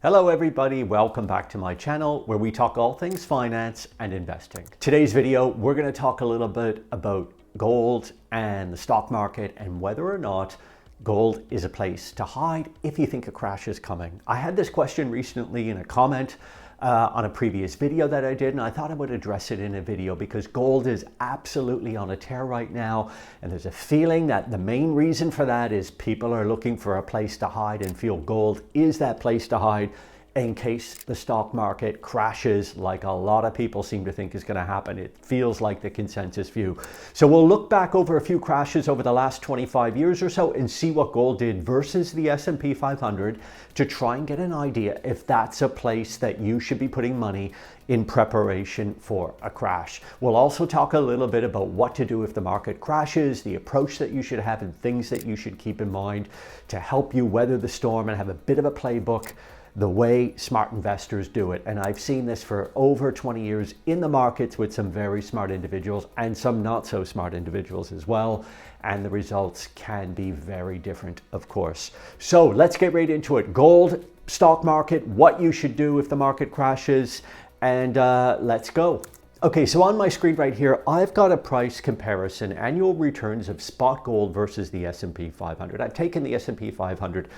Hello everybody, welcome back to my channel where we talk all things finance and investing. Today's video, we're going to talk a little bit about gold and the stock market and whether or not gold is a place to hide if you think a crash is coming. I had this question recently in a comment on a previous video that I did, and I thought I would address it in a video because gold is absolutely on a tear right now, and there's a feeling that the main reason for that is people are looking for a place to hide and feel gold is that place to hide in case the stock market crashes, like a lot of people seem to think is going to happen. It feels like the consensus view. So we'll look back over a few crashes over the last 25 years or so and see what gold did versus the S&P 500 to try and get an idea if that's a place that you should be putting money in preparation for a crash. We'll also talk a little bit about what to do if the market crashes, the approach that you should have, and things that you should keep in mind to help you weather the storm and have a bit of a playbook the way smart investors do it. And I've seen this for over 20 years in the markets with some very smart individuals and some not so smart individuals as well. And the results can be very different, of course. So let's get right into it. Gold, stock market, what you should do if the market crashes, and let's go. Okay, so on my screen right here, I've got a price comparison, annual returns of spot gold versus the S&P 500. I've taken the S&P 500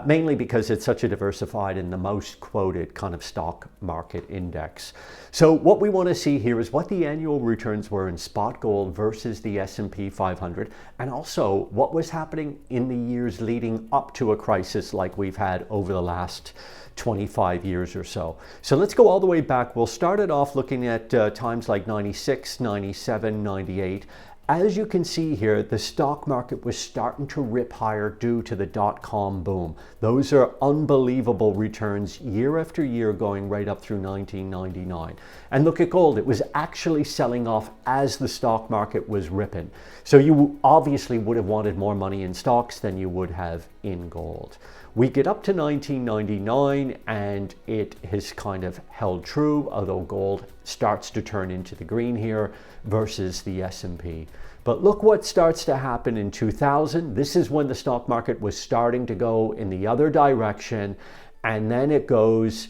mainly because it's such a diversified and the most quoted kind of stock market index. So what we want to see here is what the annual returns were in spot gold versus the S&P 500, and also what was happening in the years leading up to a crisis like we've had over the last 25 years or so. So let's go all the way back. We'll start it off looking at times like 96, 97, 98. As you can see here, the stock market was starting to rip higher due to the dot-com boom. Those are unbelievable returns year after year going right up through 1999. And look at gold, it was actually selling off as the stock market was ripping. So you obviously would have wanted more money in stocks than you would have in gold. We get up to 1999 and it has kind of held true, although gold starts to turn into the green here versus the S&P. But look what starts to happen in 2000. This is when the stock market was starting to go in the other direction, and then it goes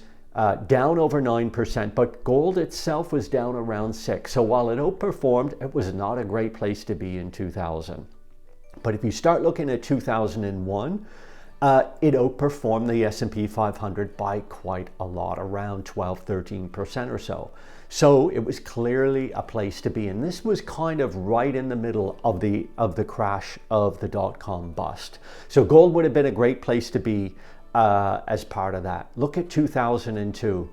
down over 9%, but gold itself was down around 6%. So while it outperformed, it was not a great place to be in 2000. But if you start looking at 2001, it outperformed the S&P 500 by quite a lot, around 12-13% or so. So it was clearly a place to be, and this was kind of right in the middle of the crash of the dot-com bust. So gold would have been a great place to be as part of that. Look at 2002,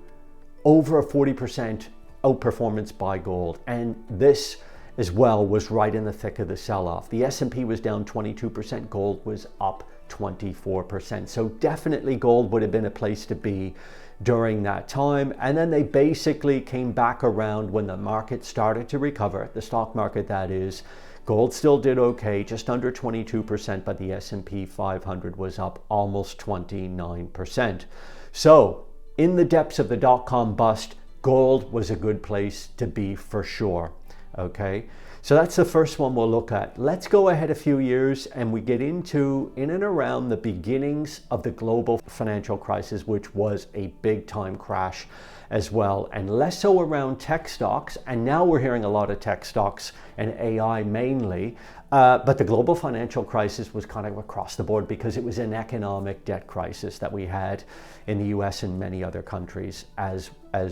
over a 40% outperformance by gold, and this as well was right in the thick of the sell-off. The S&P was down 22%, gold was up 24%. So definitely gold would have been a place to be during that time. And then they basically came back around when the market started to recover, the stock market that is. Gold still did okay, just under 22%, but the S&P 500 was up almost 29%. So in the depths of the dot-com bust, gold was a good place to be for sure. Okay, so that's the first one we'll look at. Let's go ahead a few years and we get into in and around the beginnings of the global financial crisis, which was a big time crash as well, and less so around tech stocks. And now we're hearing a lot of tech stocks and AI mainly, but the global financial crisis was kind of across the board because it was an economic debt crisis that we had in the US and many other countries as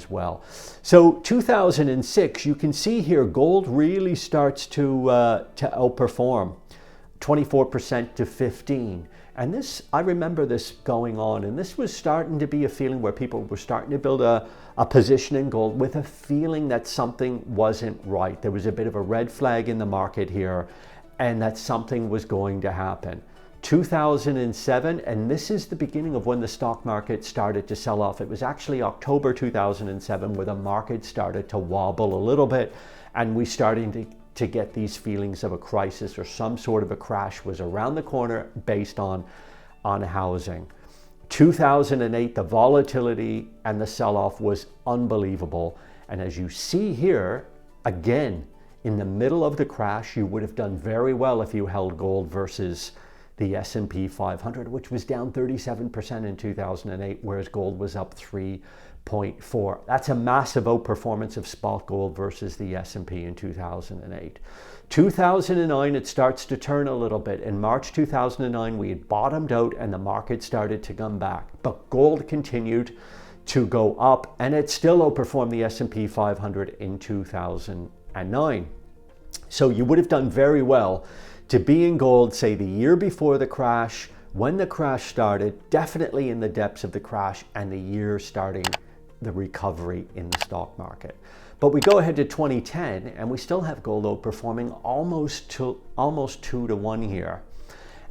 well. So 2006, you can see here gold really starts to outperform, 24% to 15%. And this, I remember this going on, and this was starting to be a feeling where people were starting to build a position in gold with a feeling that something wasn't right. There was a bit of a red flag in the market here, and that something was going to happen. 2007, and this is the beginning of when the stock market started to sell off. It was actually October 2007 where the market started to wobble a little bit, and we started to get these feelings of a crisis or some sort of a crash was around the corner based on housing. 2008, the volatility and the sell-off was unbelievable. And as you see here, again, in the middle of the crash, you would have done very well if you held gold versus the S&P 500, which was down 37% in 2008, whereas gold was up 3.4. That's a massive outperformance of spot gold versus the S&P in 2008. 2009, it starts to turn a little bit. In March 2009, we had bottomed out and the market started to come back. But gold continued to go up, and it still outperformed the S&P 500 in 2009. So you would have done very well to be in gold, say, the year before the crash, when the crash started, definitely in the depths of the crash, and the year starting the recovery in the stock market. But we go ahead to 2010 and we still have gold outperforming almost 2 to 1 here.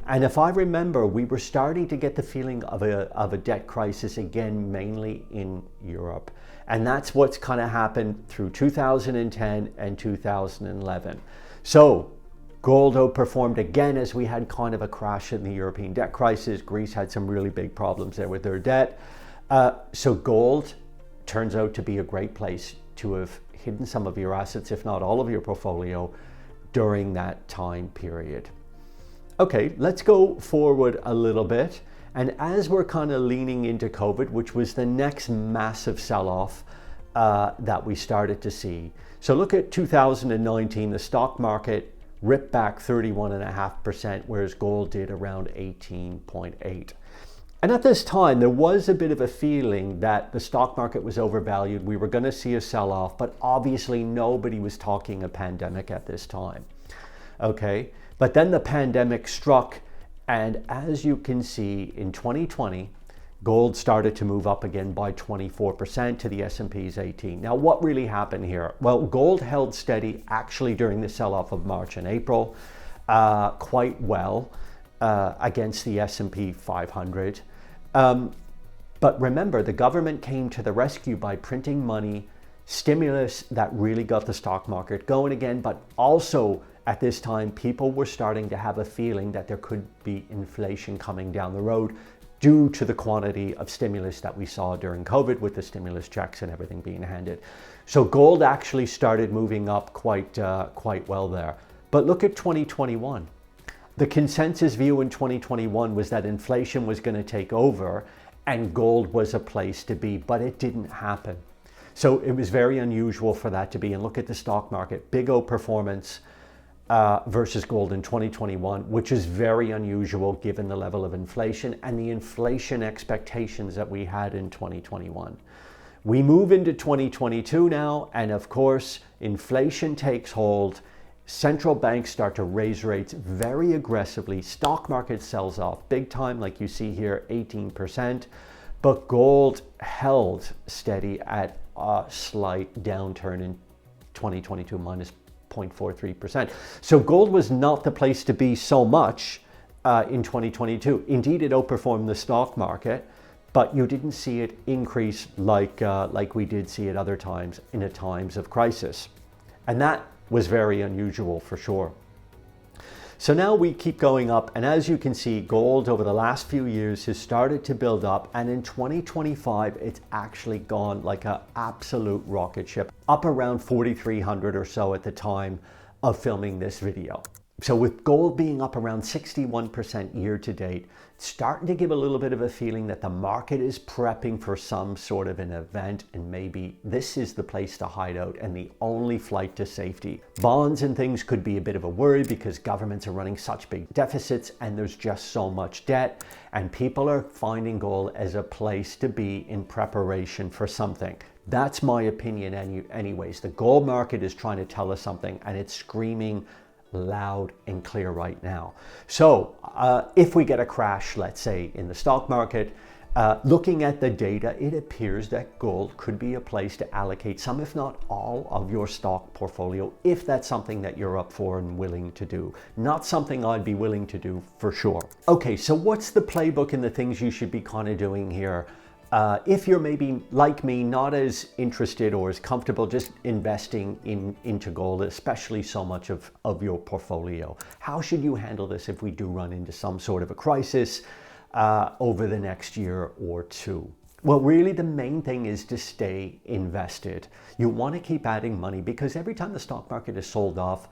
And if I remember, we were starting to get the feeling of a debt crisis again, mainly in Europe. And that's what's kind of happened through 2010 and 2011. So gold outperformed again as we had kind of a crash in the European debt crisis. Greece had some really big problems there with their debt. So gold turns out to be a great place to have hidden some of your assets, if not all of your portfolio, during that time period. Okay, let's go forward a little bit. And as we're kind of leaning into COVID, which was the next massive sell-off that we started to see. So look at 2019, the stock market ripped back 31.5%, whereas gold did around 18.8%. And at this time, there was a bit of a feeling that the stock market was overvalued. We were going to see a sell-off, but obviously nobody was talking a pandemic at this time. Okay, but then the pandemic struck, and as you can see, in 2020, gold started to move up again by 24% to the S&P's 18. Now, what really happened here? Well, gold held steady actually during the sell-off of March and April, quite well against the S&P 500. But remember, the government came to the rescue by printing money, stimulus that really got the stock market going again. But also at this time, people were starting to have a feeling that there could be inflation coming down the road due to the quantity of stimulus that we saw during COVID with the stimulus checks and everything being handed. So gold actually started moving up quite well there. But look at 2021. The consensus view in 2021 was that inflation was going to take over and gold was a place to be, but it didn't happen. So it was very unusual for that to be. And look at the stock market, big outperformance versus gold in 2021, which is very unusual given the level of inflation and the inflation expectations that we had in 2021. We move into 2022 now, and of course, inflation takes hold. Central banks start to raise rates very aggressively. Stock market sells off big time, like you see here, 18%. But gold held steady at a slight downturn in 2022, minus 0.43%. So gold was not the place to be so much in 2022. Indeed, it outperformed the stock market, but you didn't see it increase like we did see at other times in times of crisis. And that was very unusual for sure. So now we keep going up, and as you can see, gold over the last few years has started to build up, and in 2025 it's actually gone like an absolute rocket ship, up around 4,300 or so at the time of filming this video. So with gold being up around 61% year to date, it's starting to give a little bit of a feeling that the market is prepping for some sort of an event, and maybe this is the place to hide out and the only flight to safety. Bonds and things could be a bit of a worry because governments are running such big deficits and there's just so much debt, and people are finding gold as a place to be in preparation for something. That's my opinion anyways. The gold market is trying to tell us something, and it's screaming loud and clear right now. So if we get a crash, let's say in the stock market, looking at the data, it appears that gold could be a place to allocate some, if not all, of your stock portfolio, if that's something that you're up for and willing to do. Not something I'd be willing to do for sure. Okay, so what's the playbook and the things you should be kind of doing here? If you're maybe like me, not as interested or as comfortable just investing into gold, especially so much of your portfolio, how should you handle this if we do run into some sort of a crisis over the next year or two? Well, really the main thing is to stay invested. You want to keep adding money because every time the stock market is sold off,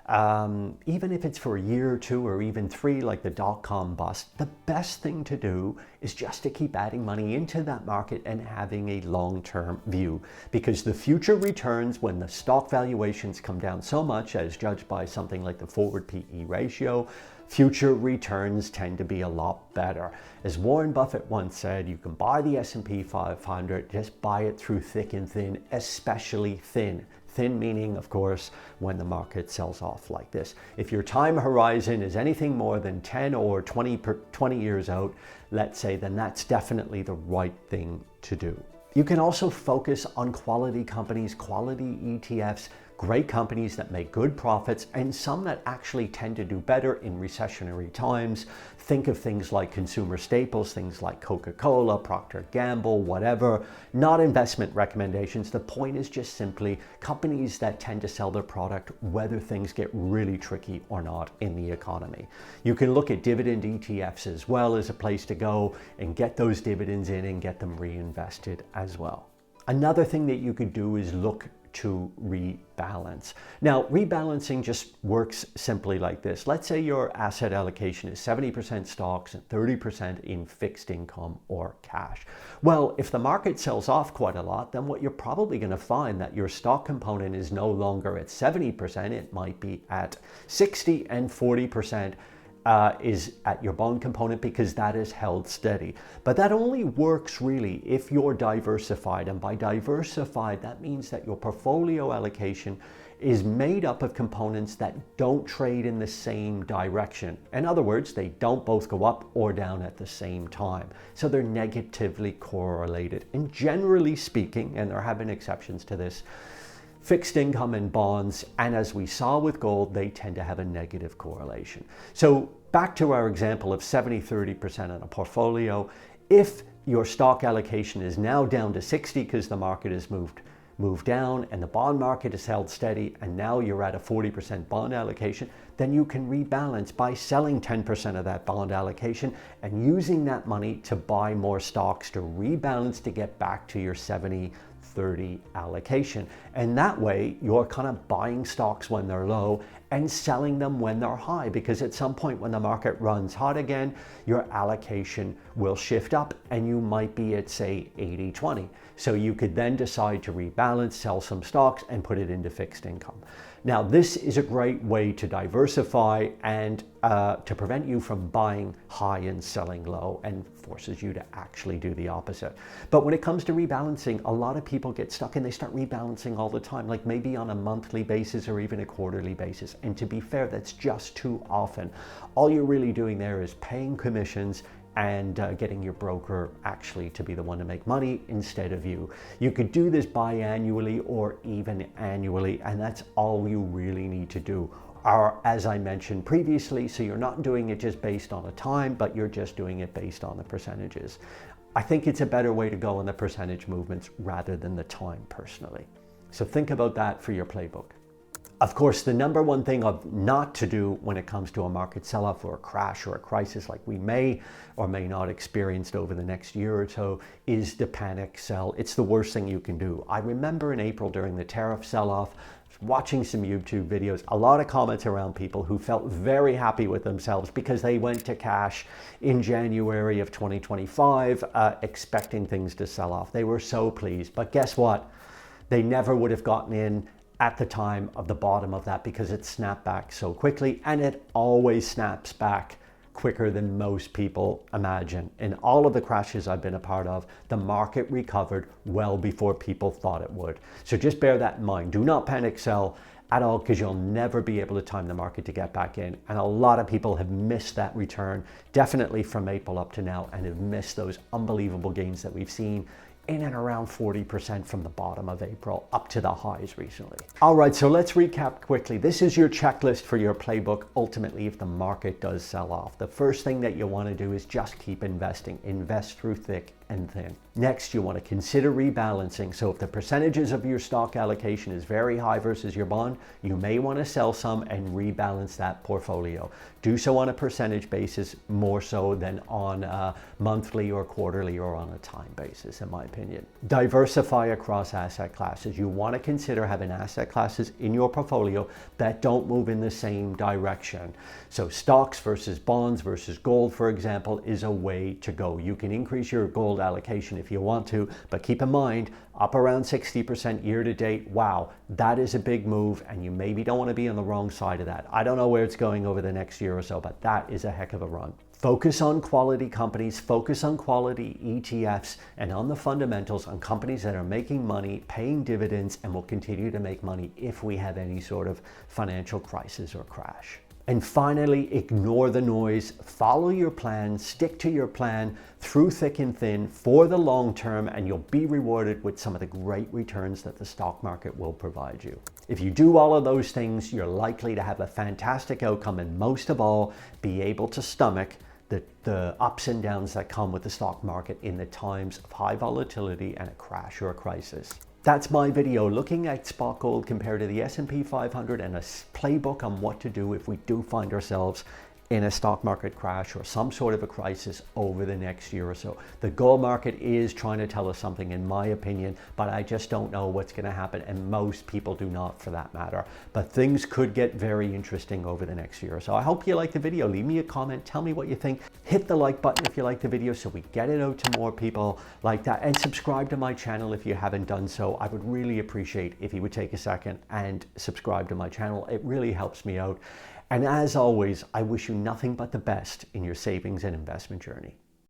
even if it's for a year or two or even three, like the dot-com bust, the best thing to do is just to keep adding money into that market and having a long-term view, because the future returns, when the stock valuations come down so much as judged by something like the forward PE ratio, future returns tend to be a lot better. As Warren Buffett once said, you can buy the S&P 500, just buy it through thick and thin, especially thin. Thin meaning, of course, when the market sells off like this. If your time horizon is anything more than 10 or 20 years out, let's say, then that's definitely the right thing to do. You can also focus on quality companies, quality ETFs, great companies that make good profits, and some that actually tend to do better in recessionary times. Think of things like consumer staples, things like Coca-Cola, Procter & Gamble, whatever. Not investment recommendations. The point is just simply companies that tend to sell their product whether things get really tricky or not in the economy. You can look at dividend ETFs as well as a place to go and get those dividends in and get them reinvested as well. Another thing that you could do is look to rebalance. Now, rebalancing just works simply like this. Let's say your asset allocation is 70% stocks and 30% in fixed income or cash. Well, if the market sells off quite a lot, then what you're probably going to find that your stock component is no longer at 70%, it might be at 60, and 40% is at your bond component, because that is held steady. But that only works really if you're diversified, and by diversified that means that your portfolio allocation is made up of components that don't trade in the same direction. In other words, they don't both go up or down at the same time. So they're negatively correlated. And generally speaking, and there have been exceptions to this, fixed income and bonds, and as we saw with gold, they tend to have a negative correlation. So back to our example of 70-30% on a portfolio, if your stock allocation is now down to 60 because the market has moved down and the bond market is held steady, and now you're at a 40% bond allocation, then you can rebalance by selling 10% of that bond allocation and using that money to buy more stocks to rebalance to get back to your 70-30 allocation. And that way you're kind of buying stocks when they're low and selling them when they're high, because at some point when the market runs hot again, your allocation will shift up and you might be at, say, 80-20. So you could then decide to rebalance, sell some stocks and put it into fixed income. Now, this is a great way to diversify and to prevent you from buying high and selling low, and forces you to actually do the opposite. But when it comes to rebalancing, a lot of people get stuck and they start rebalancing all the time, like maybe on a monthly basis or even a quarterly basis. And to be fair, that's just too often. All you're really doing there is paying commissions and getting your broker actually to be the one to make money instead of you. You could do this biannually or even annually, and that's all you really need to do. Or, as I mentioned previously, so you're not doing it just based on a time, but you're just doing it based on the percentages. I think it's a better way to go on the percentage movements rather than the time personally. So think about that for your playbook. Of course, the number one thing of not to do when it comes to a market sell-off or a crash or a crisis like we may or may not experience over the next year or so is to panic sell. It's the worst thing you can do. I remember in April during the tariff sell-off, watching some YouTube videos, a lot of comments around people who felt very happy with themselves because they went to cash in January of 2025 expecting things to sell off. They were so pleased, but guess what? They never would have gotten in at the time of the bottom of that because it snapped back so quickly, and it always snaps back quicker than most people imagine. In all of the crashes I've been a part of, the market recovered well before people thought it would. So just bear that in mind. Do not panic sell at all, because you'll never be able to time the market to get back in. And a lot of people have missed that return, definitely from April up to now, and have missed those unbelievable gains that we've seen in and around 40% from the bottom of April up to the highs recently. All right, so let's recap quickly. This is your checklist for your playbook. Ultimately, if the market does sell off, the first thing that you want to do is just keep investing. Invest through thick and thin. Next, you want to consider rebalancing. So if the percentages of your stock allocation is very high versus your bond, you may want to sell some and rebalance that portfolio. Do so on a percentage basis more so than on a monthly or quarterly or on a time basis, in my opinion. Diversify across asset classes. You want to consider having asset classes in your portfolio that don't move in the same direction. So stocks versus bonds versus gold, for example, is a way to go. You can increase your gold allocation if you want to, but keep in mind, up around 60% year to date, wow, that is a big move, and you maybe don't want to be on the wrong side of that. I don't know where it's going over the next year or so, but that is a heck of a run. Focus on quality companies, focus on quality ETFs, and on the fundamentals, on companies that are making money, paying dividends, and will continue to make money if we have any sort of financial crisis or crash. And finally, ignore the noise, follow your plan, stick to your plan through thick and thin for the long term, and you'll be rewarded with some of the great returns that the stock market will provide you. If you do all of those things, you're likely to have a fantastic outcome, and most of all, be able to stomach the ups and downs that come with the stock market in the times of high volatility and a crash or a crisis. That's my video looking at spot gold compared to the S&P 500 and a playbook on what to do if we do find ourselves in a stock market crash or some sort of a crisis over the next year or so. The gold market is trying to tell us something, in my opinion, but I just don't know what's going to happen, and most people do not, for that matter. But things could get very interesting over the next year or so. I hope you liked the video. Leave me a comment. Tell me what you think. Hit the like button if you like the video so we get it out to more people like that. And subscribe to my channel if you haven't done so. I would really appreciate if you would take a second and subscribe to my channel. It really helps me out. And as always, I wish you nothing but the best in your savings and investment journey.